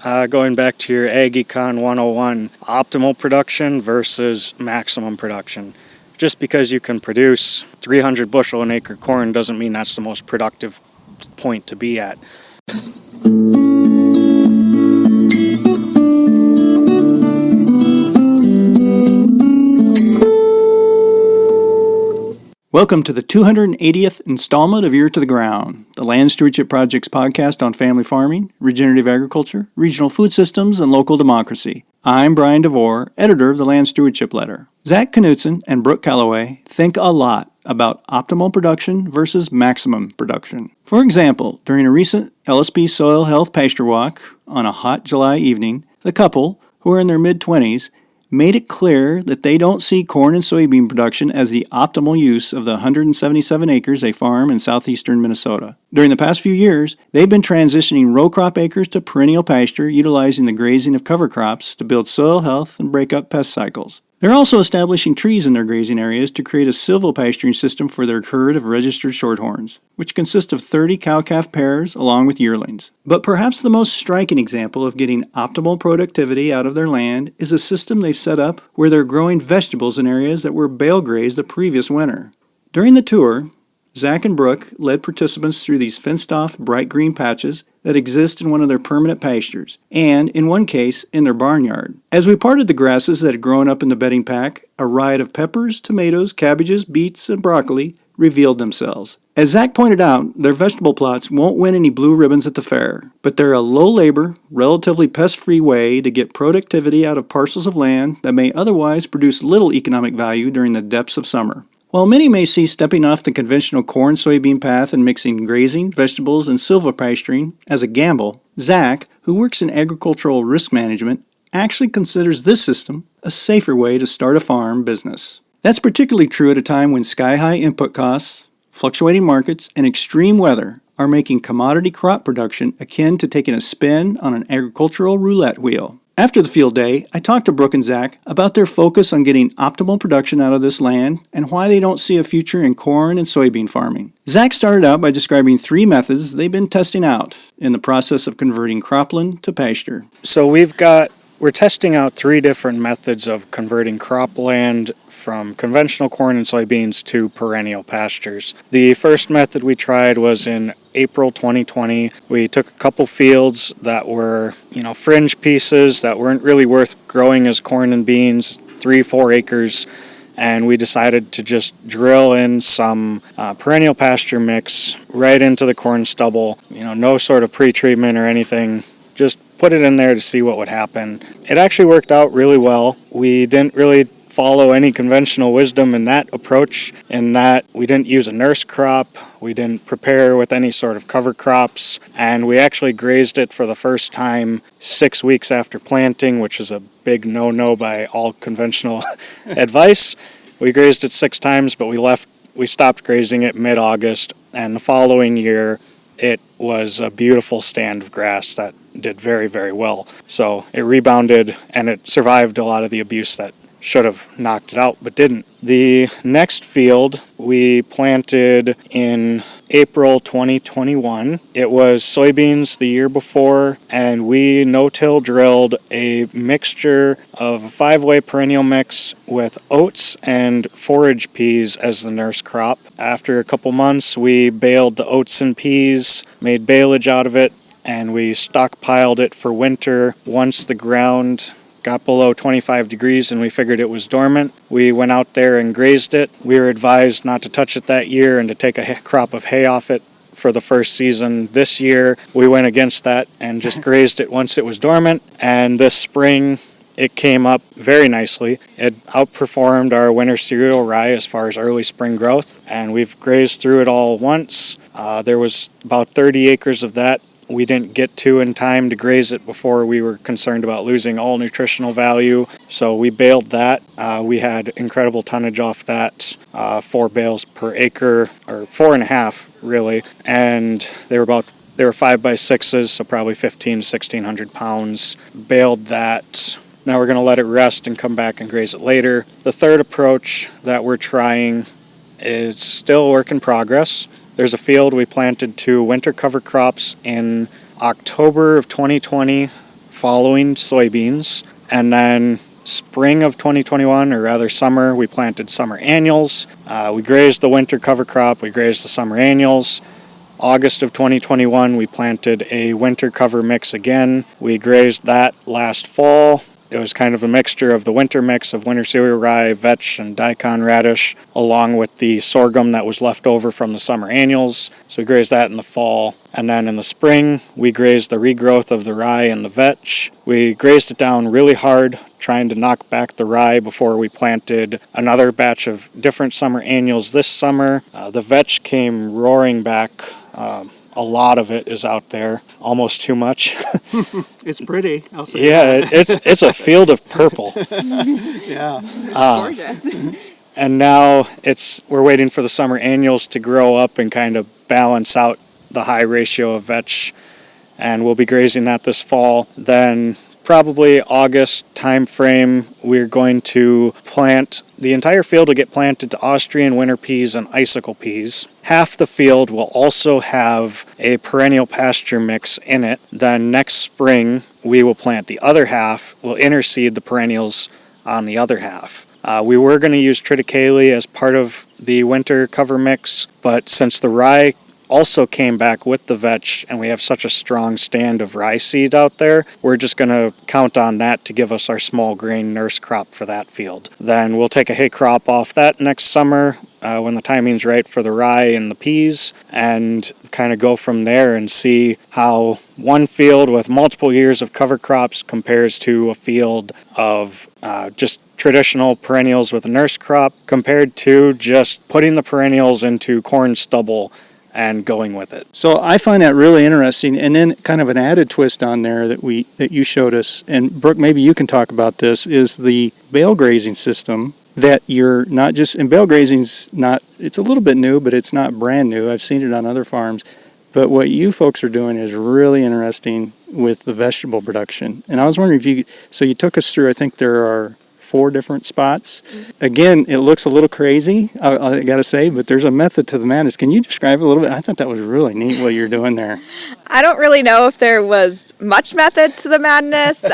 Going back to your Ag Econ 101, optimal production versus maximum production. Just because you can produce 300 bushel an acre corn doesn't mean that's the most productive point to be at. Welcome to the 280th installment of Ear to the Ground, the Land Stewardship Project's podcast on family farming, regenerative agriculture, regional food systems, and local democracy. I'm Brian DeVore, editor of the Land Stewardship Letter. Zach Knutson and Brooke Calloway think a lot about optimal production versus maximum production. For example, during a recent LSP Soil Health Pasture Walk on a hot July evening, the couple, who are in their mid-20s, made it clear that they don't see corn and soybean production as the optimal use of the 177 acres they farm in southeastern Minnesota. During the past few years, they've been transitioning row crop acres to perennial pasture, utilizing the grazing of cover crops to build soil health and break up pest cycles. They're also establishing trees in their grazing areas to create a silvopasturing system for their herd of registered shorthorns, which consist of 30 cow-calf pairs along with yearlings. But perhaps the most striking example of getting optimal productivity out of their land is a system they've set up where they're growing vegetables in areas that were bale grazed the previous winter. During the tour, Zach and Brooke led participants through these fenced-off bright green patches that exist in one of their permanent pastures, and, in one case, in their barnyard. As we parted the grasses that had grown up in the bedding pack, a riot of peppers, tomatoes, cabbages, beets, and broccoli revealed themselves. As Zach pointed out, their vegetable plots won't win any blue ribbons at the fair, but they're a low-labor, relatively pest-free way to get productivity out of parcels of land that may otherwise produce little economic value during the depths of summer. While many may see stepping off the conventional corn-soybean path and mixing grazing, vegetables, and silvopasturing as a gamble, Zach, who works in agricultural risk management, actually considers this system a safer way to start a farm business. That's particularly true at a time when sky-high input costs, fluctuating markets, and extreme weather are making commodity crop production akin to taking a spin on an agricultural roulette wheel. After the field day, I talked to Brooke and Zach about their focus on getting optimal production out of this land and why they don't see a future in corn and soybean farming. Zach started out by describing 3 methods they've been testing out in the process of converting cropland to pasture. So we're testing out 3 different methods of converting cropland from conventional corn and soybeans to perennial pastures. The first method we tried was in April 2020. We took a couple fields that were, fringe pieces that weren't really worth growing as corn and beans, 3-4 acres, and we decided to just drill in some perennial pasture mix right into the corn stubble, no sort of pre-treatment or anything, just put it in there to see what would happen. It actually worked out really well. We didn't really follow any conventional wisdom in that approach, in that we didn't use a nurse crop, we didn't prepare with any sort of cover crops, and we actually grazed it for the first time 6 weeks after planting, which is a big no-no by all conventional advice. We grazed it 6 times, but we stopped grazing it mid-August, and the following year it was a beautiful stand of grass that did very, very well. So it rebounded and it survived a lot of the abuse that should have knocked it out but didn't. The next field we planted in April 2021. It was soybeans the year before, and we no-till drilled a mixture of a 5-way perennial mix with oats and forage peas as the nurse crop. After a couple months, we baled the oats and peas, made baleage out of it, and we stockpiled it for winter. Once the ground got below 25 degrees and we figured it was dormant, we went out there and grazed it. We were advised not to touch it that year and to take a crop of hay off it for the first season. This year we went against that and just grazed it once it was dormant, and this spring it came up very nicely. It outperformed our winter cereal rye as far as early spring growth, and we've grazed through it all once. There was about 30 acres of that we didn't get to in time to graze it before we were concerned about losing all nutritional value, so we baled that. We had incredible tonnage off that, 4 bales per acre, or 4.5 really, and they were 5x6s, so probably 1,500 to 1,600 pounds. Baled that. Now we're going to let it rest and come back and graze it later. The third approach that we're trying is still a work in progress. There's a field we planted 2 winter cover crops in October of 2020 following soybeans. And then spring of 2021, or rather summer, we planted summer annuals. We grazed the winter cover crop, we grazed the summer annuals. August of 2021, we planted a winter cover mix again. We grazed that last fall. It was kind of a mixture of the winter mix of winter cereal rye, vetch, and daikon radish, along with the sorghum that was left over from the summer annuals. So we grazed that in the fall. And then in the spring, we grazed the regrowth of the rye and the vetch. We grazed it down really hard, trying to knock back the rye before we planted another batch of different summer annuals this summer. The vetch came roaring back. A lot of it is out there, almost too much. It's pretty, I'll say. Yeah, it's a field of purple. Yeah. Gorgeous. And now we're waiting for the summer annuals to grow up and kind of balance out the high ratio of vetch, and we'll be grazing that this fall. Then probably August time frame, we're going to plant the entire field will get planted to Austrian winter peas and icicle peas. Half the field will also have a perennial pasture mix in it. Then next spring, we will plant the other half. We'll interseed the perennials on the other half. We were going to use triticale as part of the winter cover mix, but since the rye also came back with the vetch and we have such a strong stand of rye seed out there, we're just going to count on that to give us our small grain nurse crop for that field. Then we'll take a hay crop off that next summer when the timing's right for the rye and the peas, and kind of go from there and see how one field with multiple years of cover crops compares to a field of just traditional perennials with a nurse crop compared to just putting the perennials into corn stubble and going with it. So I find that really interesting, and then kind of an added twist on there that you showed us, and Brooke, maybe you can talk about this, is the bale grazing system that you're not just, and bale grazing's not, it's a little bit new, but it's not brand new. I've seen it on other farms. But what you folks are doing is really interesting with the vegetable production. And I was wondering so you took us through, I think there are 4 different spots. Again, it looks a little crazy, I got to say, but there's a method to the madness. Can you describe it a little bit? I thought that was really neat what you're doing there. I don't really know if there was much method to the madness,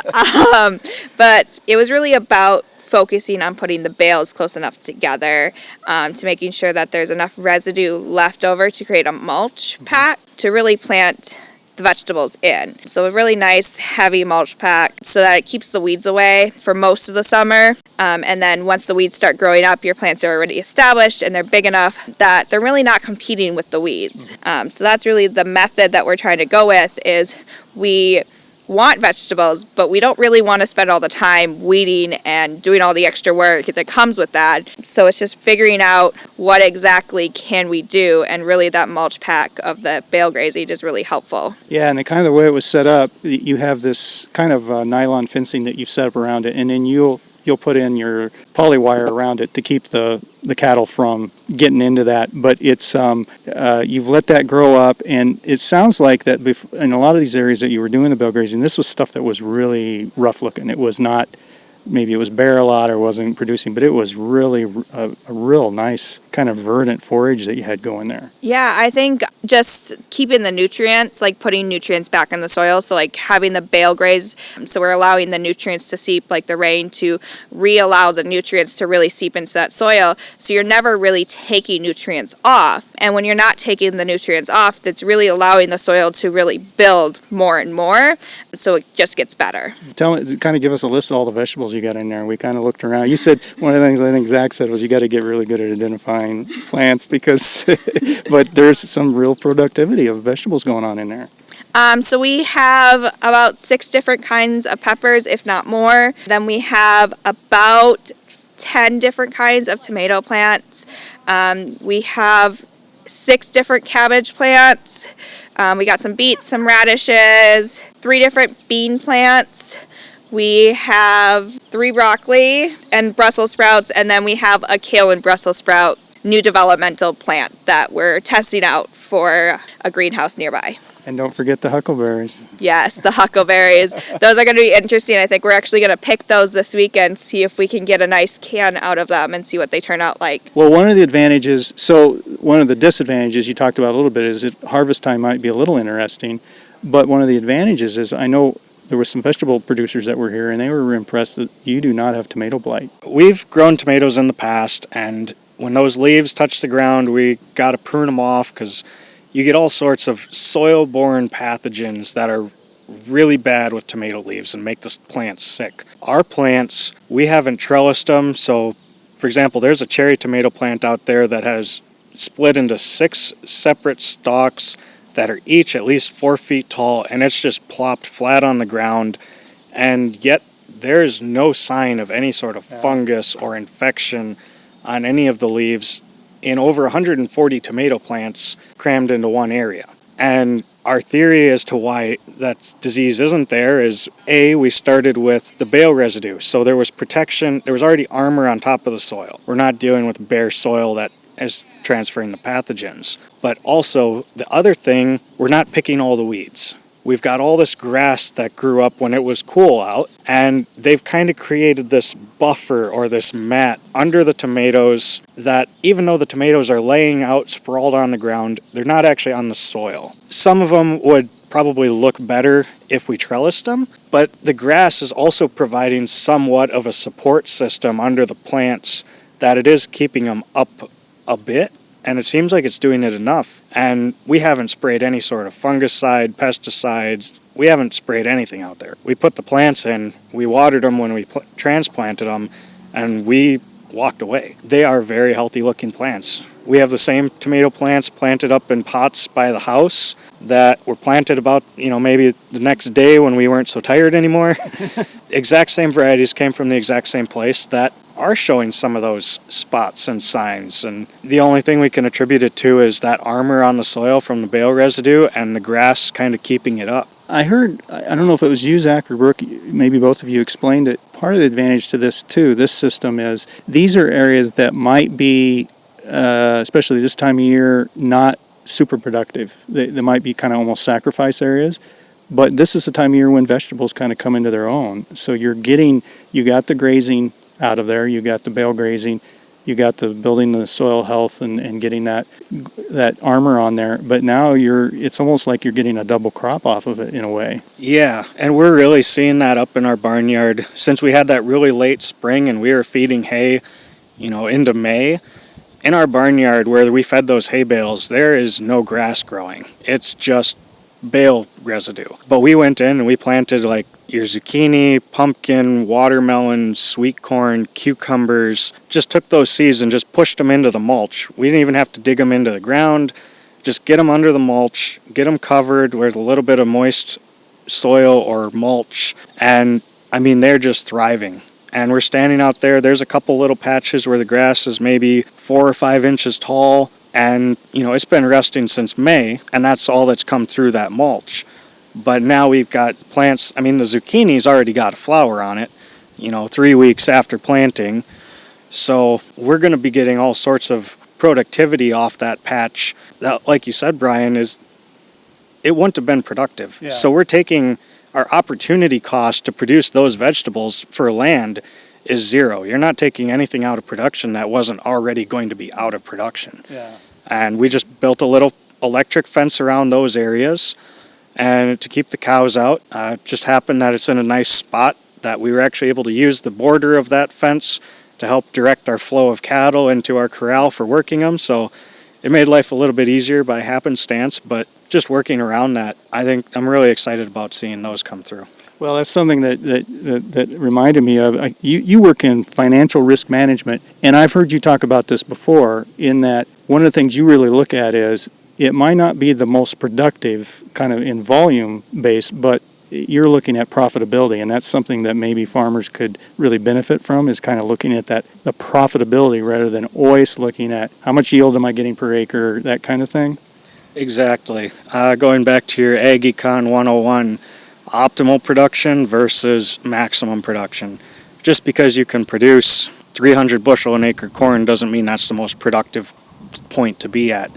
but it was really about focusing on putting the bales close enough together to making sure that there's enough residue left over to create a mulch pack to really plant the vegetables in. So a really nice heavy mulch pack so that it keeps the weeds away for most of the summer. And then once the weeds start growing up, your plants are already established and they're big enough that they're really not competing with the weeds. So that's really the method that we're trying to go with, is we want vegetables, but we don't really want to spend all the time weeding and doing all the extra work that comes with that. So it's just figuring out what exactly can we do, and really that mulch pack of the bale grazing is really helpful. Yeah, and the kind of the way it was set up, you have this kind of nylon fencing that you've set up around it, and then you'll put in your poly wire around it to keep the cattle from getting into that. But it's you've let that grow up, and it sounds like that in a lot of these areas that you were doing the bale grazing, this was stuff that was really rough looking. It was not, maybe it was bare a lot or wasn't producing, but it was really a real nice kind of verdant forage that you had going there. Yeah, I think just keeping the nutrients, like putting nutrients back in the soil, so like having the bale graze, so we're allowing the nutrients to seep, like the rain to re-allow the nutrients to really seep into that soil, so you're never really taking nutrients off. And when you're not taking the nutrients off, that's really allowing the soil to really build more and more, so it just gets better. Kind of give us a list of all the vegetables you got in there. We kind of looked around. You said, one of the things I think Zach said was you got to get really good at identifying plants because, but there's some real productivity of vegetables going on in there. So we have about 6 different kinds of peppers, if not more. Then we have about 10 different kinds of tomato plants. We have 6 different cabbage plants. We got some beets, some radishes, 3 different bean plants. We have 3 broccoli and Brussels sprouts, and then we have a kale and Brussels sprout new developmental plant that we're testing out for a greenhouse nearby. And don't forget the huckleberries. Yes, the huckleberries. Those are going to be interesting. I think we're actually going to pick those this weekend, see if we can get a nice can out of them and see what they turn out like. Well, one of the disadvantages you talked about a little bit is that harvest time might be a little interesting, but one of the advantages is I know there were some vegetable producers that were here, and they were impressed that you do not have tomato blight. We've grown tomatoes in the past, and when those leaves touch the ground, we got to prune them off because you get all sorts of soil-borne pathogens that are really bad with tomato leaves and make the plants sick. Our plants, we haven't trellised them, so for example, there's a cherry tomato plant out there that has split into 6 separate stalks that are each at least 4 feet tall, and it's just plopped flat on the ground, and yet there's no sign of any sort of fungus or infection on any of the leaves in over 140 tomato plants crammed into one area. And our theory as to why that disease isn't there is, A, we started with the bale residue. So there was protection, there was already armor on top of the soil. We're not dealing with bare soil that is transferring the pathogens. But also, the other thing, we're not picking all the weeds. We've got all this grass that grew up when it was cool out, and they've kind of created this buffer or this mat under the tomatoes that even though the tomatoes are laying out sprawled on the ground, they're not actually on the soil. Some of them would probably look better if we trellised them, but the grass is also providing somewhat of a support system under the plants that it is keeping them up a bit. And it seems like it's doing it enough. And we haven't sprayed any sort of fungicide, pesticides. We haven't sprayed anything out there. We put the plants in, we watered them when we transplanted them, and we walked away. They are very healthy looking plants. We have the same tomato plants planted up in pots by the house that were planted about, maybe the next day when we weren't so tired anymore. Exact same varieties came from the exact same place that are showing some of those spots and signs, and the only thing we can attribute it to is that armor on the soil from the bale residue and the grass kind of keeping it up. I heard, I don't know if it was you, Zach, or Brooke, maybe both of you explained it. Part of the advantage to this system is these are areas that might be, especially this time of year, not super productive. They might be kind of almost sacrifice areas. But this is the time of year when vegetables kind of come into their own. So you got the grazing out of there, you got the bale grazing, you got the building the soil health and getting that armor on there, but now it's almost like you're getting a double crop off of it in a way. Yeah, and we're really seeing that up in our barnyard. Since we had that really late spring and we were feeding hay, into May, in our barnyard where we fed those hay bales, there is no grass growing. It's just bale residue. But we went in and we planted like your zucchini, pumpkin, watermelon, sweet corn, cucumbers, just took those seeds and just pushed them into the mulch. We didn't even have to dig them into the ground, just get them under the mulch, get them covered with a little bit of moist soil or mulch, and they're just thriving. And we're standing out there's a couple little patches where the grass is maybe 4 or 5 inches tall, and it's been resting since May, and that's all that's come through that mulch. But now we've got plants, the zucchini's already got a flower on it, 3 weeks after planting. So we're going to be getting all sorts of productivity off that patch that, like you said, Brian, it wouldn't have been productive. Yeah. So we're taking our opportunity cost to produce those vegetables for land is zero. You're not taking anything out of production that wasn't already going to be out of production. Yeah. And we just built a little electric fence around those areas and to keep the cows out. It just happened that it's in a nice spot that we were actually able to use the border of that fence to help direct our flow of cattle into our corral for working them. So it made life a little bit easier by happenstance, but just working around that, I think I'm really excited about seeing those come through. Well, that's something that reminded me of. You work in financial risk management, and I've heard you talk about this before, in that one of the things you really look at is it might not be the most productive kind of in volume base, but you're looking at profitability, and that's something that maybe farmers could really benefit from, is kind of looking at the profitability rather than always looking at how much yield am I getting per acre, that kind of thing. Exactly. Going back to your Ag Econ 101, optimal production versus maximum production. Just because you can produce 300 bushel an acre corn doesn't mean that's the most productive point to be at.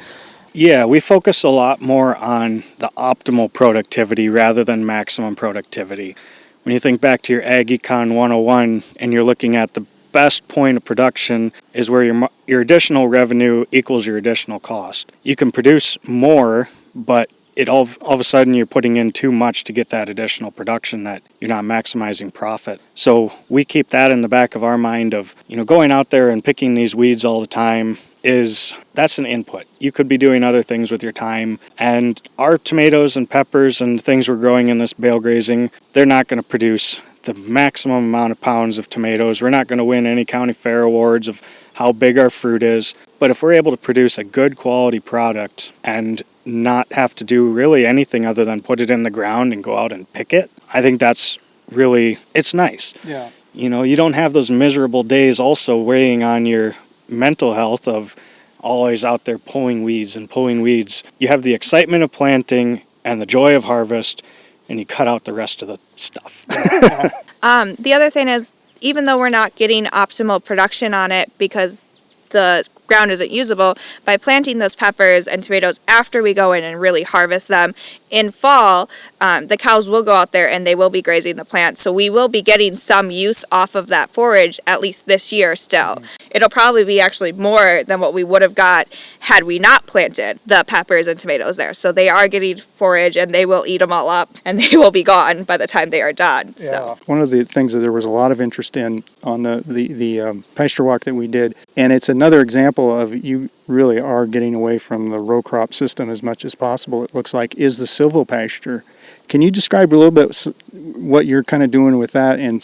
Yeah, we focus a lot more on the optimal productivity rather than maximum productivity. When you think back to your Ag Econ 101 and you're looking at the best point of production is where your additional revenue equals your additional cost. You can produce more, but all of a sudden you're putting in too much to get that additional production that you're not maximizing profit. So we keep that in the back of our mind of, going out there and picking these weeds all the time that's an input. You could be doing other things with your time, and our tomatoes and peppers and things we're growing in this bale grazing, they're not going to produce the maximum amount of pounds of tomatoes. We're not going to win any county fair awards of how big our fruit is, but if we're able to produce a good quality product and not have to do really anything other than put it in the ground and go out and pick it, I think that's really, it's nice. Yeah. You don't have those miserable days also weighing on your mental health of always out there pulling weeds. You have the excitement of planting and the joy of harvest, and you cut out the rest of the stuff. The other thing is, even though we're not getting optimal production on it because the ground isn't usable, by planting those peppers and tomatoes after we go in and really harvest them in fall, the cows will go out there and they will be grazing the plants. So we will be getting some use off of that forage, at least this year still. It'll probably be actually more than what we would have got had we not planted the peppers and tomatoes there. So they are getting forage and they will eat them all up and they will be gone by the time they are done. Yeah. So. One of the things that there was a lot of interest in on the pasture walk that we did, and it's another example of you really are getting away from the row crop system as much as possible, it looks like, is the silvopasture. Can you describe a little bit what you're kind of doing with that? And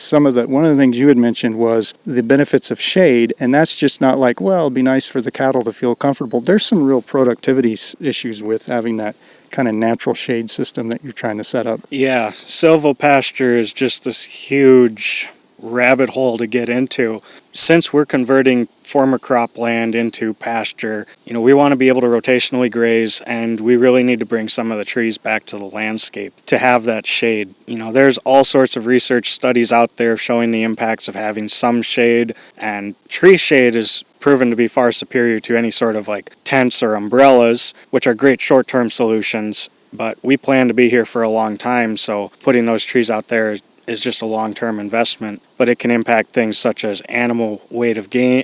one of the things you had mentioned was the benefits of shade, and that's just not like, well, it'd be nice for the cattle to feel comfortable. There's some real productivity issues with having that kind of natural shade system that you're trying to set up. Yeah, silvopasture is just this huge rabbit hole to get into. Since we're converting former cropland into pasture, we want to be able to rotationally graze, and we really need to bring some of the trees back to the landscape to have that shade. There's all sorts of research studies out there showing the impacts of having some shade, and tree shade is proven to be far superior to any sort of like tents or umbrellas, which are great short-term solutions, but we plan to be here for a long time, so putting those trees out there is just a long-term investment, but it can impact things such as animal rate of gain,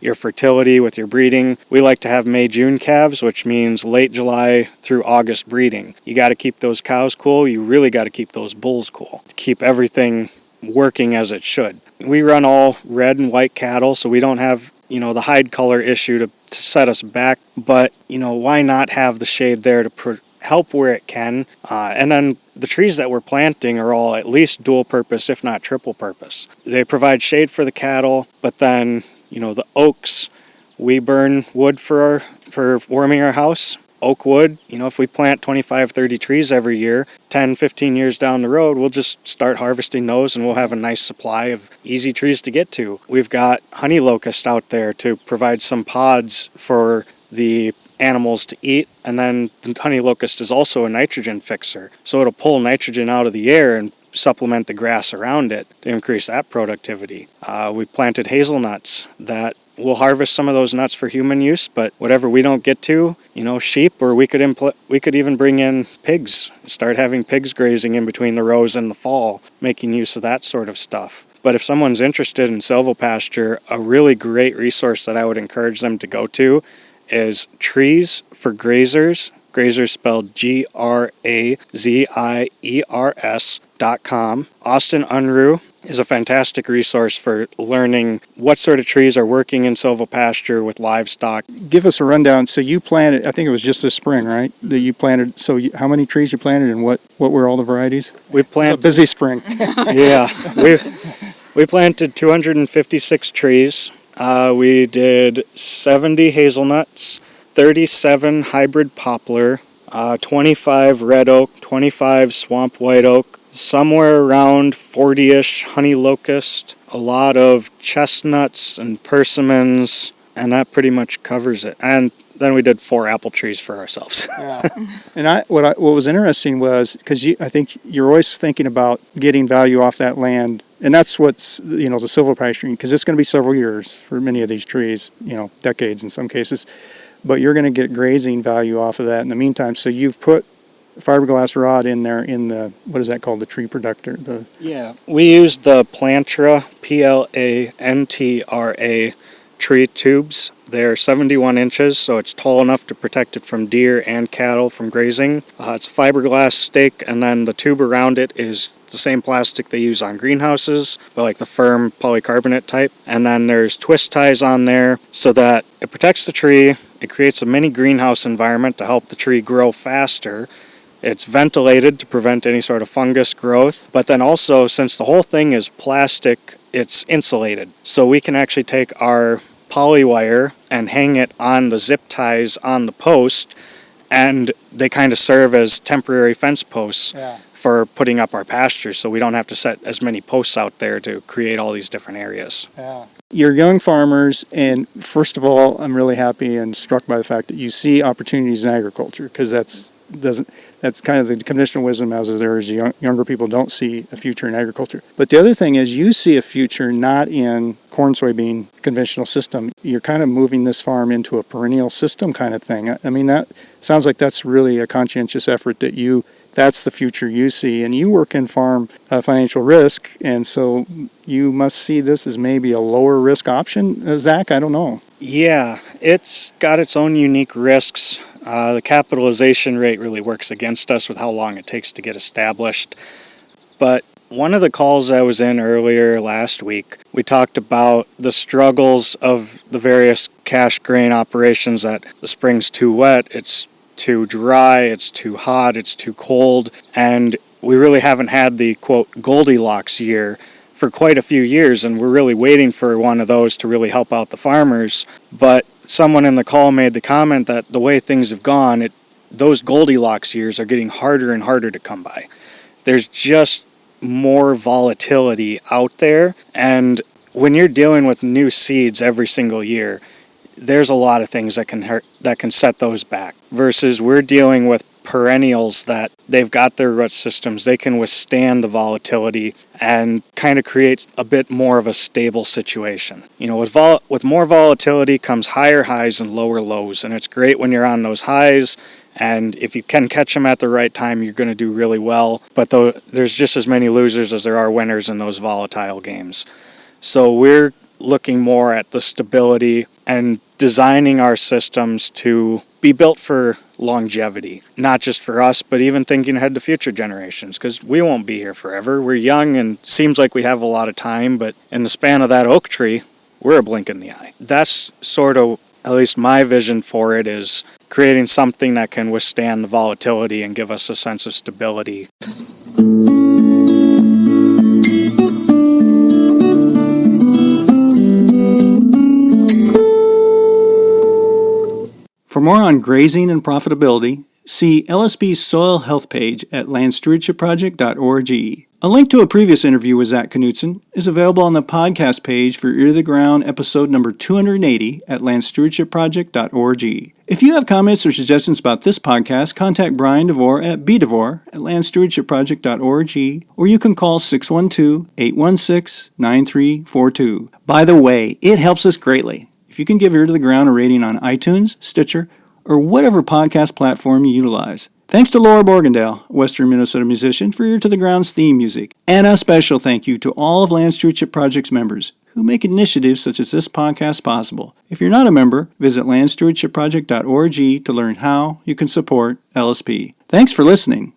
your fertility with your breeding. We like to have May-June calves, which means late July through August breeding. You got to keep those cows cool. You really got to keep those bulls cool to keep everything working as it should. We run all red and white cattle, so we don't have the hide color issue to set us back, but why not have the shade there to help where it can, and then the trees that we're planting are all at least dual purpose, if not triple purpose. They provide shade for the cattle, but then the oaks, we burn wood for warming our house. Oak wood, if we plant 25, 30 trees every year, 10, 15 years down the road, we'll just start harvesting those and we'll have a nice supply of easy trees to get to. We've got honey locust out there to provide some pods for the animals to eat, and then the honey locust is also a nitrogen fixer, so it'll pull nitrogen out of the air and supplement the grass around it to increase that productivity. We planted hazelnuts that we'll harvest some of those nuts for human use, but whatever we don't get to, sheep, or we could even bring in pigs, start having pigs grazing in between the rows in the fall, making use of that sort of stuff. But if someone's interested in silvopasture, a really great resource that I would encourage them to go to is Trees for Grazers, grazers spelled GRAZIERS.com. Austin Unruh is a fantastic resource for learning what sort of trees are working in silvopasture with livestock. Give us a rundown. So you planted, I think it was just this spring, right? That you planted. So how many trees you planted, and what were all the varieties? We planted a busy spring. Yeah, we planted 256 trees. We did 70 hazelnuts, 37 hybrid poplar, 25 red oak, 25 swamp white oak, somewhere around 40-ish honey locust, a lot of chestnuts and persimmons, and that pretty much covers it. And then we did 4 apple trees for ourselves. Yeah. And what was interesting was, because I think you're always thinking about getting value off that land, and that's what's, the silvopasture, because it's going to be several years for many of these trees, decades in some cases, but you're going to get grazing value off of that in the meantime. So you've put fiberglass rod in there in the, what is that called, the tree protector? Yeah, we used the Plantra, Plantra, tree tubes They're 71 inches, so it's tall enough to protect it from deer and cattle from grazing. It's a fiberglass stake, and then the tube around it is the same plastic they use on greenhouses, but like the firm polycarbonate type. And then there's twist ties on there so that it protects the tree. It creates a mini greenhouse environment to help the tree grow faster. It's ventilated to prevent any sort of fungus growth. But then also, since the whole thing is plastic, it's insulated. So we can actually take our poly wire and hang it on the zip ties on the post, and they kind of serve as temporary fence posts for putting up our pastures, so we don't have to set as many posts out there to create all these different areas. You're young farmers, and first of all, I'm really happy and struck by the fact that you see opportunities in agriculture, because that's kind of the conventional wisdom as there is younger people don't see a future in agriculture. But the other thing is you see a future not in corn, soybean, conventional system. You're kind of moving this farm into a perennial system kind of thing. I mean, that sounds like that's really a conscientious effort that's the future you see. And you work in farm financial risk, and so you must see this as maybe a lower risk option, Zach? I don't know. Yeah, it's got its own unique risks. The capitalization rate really works against us with how long it takes to get established. But one of the calls I was in earlier last week, we talked about the struggles of the various cash grain operations, that the spring's too wet, it's too dry, it's too hot, it's too cold, and we really haven't had the, quote, Goldilocks year for quite a few years, and we're really waiting for one of those to really help out the farmers. But someone in the call made the comment that the way things have gone, those Goldilocks years are getting harder and harder to come by. There's just more volatility out there, and when you're dealing with new seeds every single year, there's a lot of things that can set those back. Versus we're dealing with perennials that they've got their root systems, they can withstand the volatility and kind of creates a bit more of a stable situation. You know, with more volatility comes higher highs and lower lows, and it's great when you're on those highs, and if you can catch them at the right time, you're going to do really well. But there's just as many losers as there are winners in those volatile games. So we're looking more at the stability and designing our systems to be built for longevity, not just for us, but even thinking ahead to future generations, because we won't be here forever. We're young and seems like we have a lot of time, but in the span of that oak tree, we're a blink in the eye. That's sort of, at least my vision for it, is creating something that can withstand the volatility and give us a sense of stability. For more on grazing and profitability, see LSB's soil health page at landstewardshipproject.org. A link to a previous interview with Zach Knutson is available on the podcast page for Ear to the Ground episode number 280 at landstewardshipproject.org. If you have comments or suggestions about this podcast, contact Brian DeVore at bdevore at landstewardshipproject.org, or you can call 612-816-9342. By the way, it helps us greatly if you can give Ear to the Ground a rating on iTunes, Stitcher, or whatever podcast platform you utilize. Thanks to Laura Borgendale, a Western Minnesota musician, for Ear to the Ground's theme music. And a special thank you to all of Land Stewardship Project's members who make initiatives such as this podcast possible. If you're not a member, visit landstewardshipproject.org to learn how you can support LSP. Thanks for listening.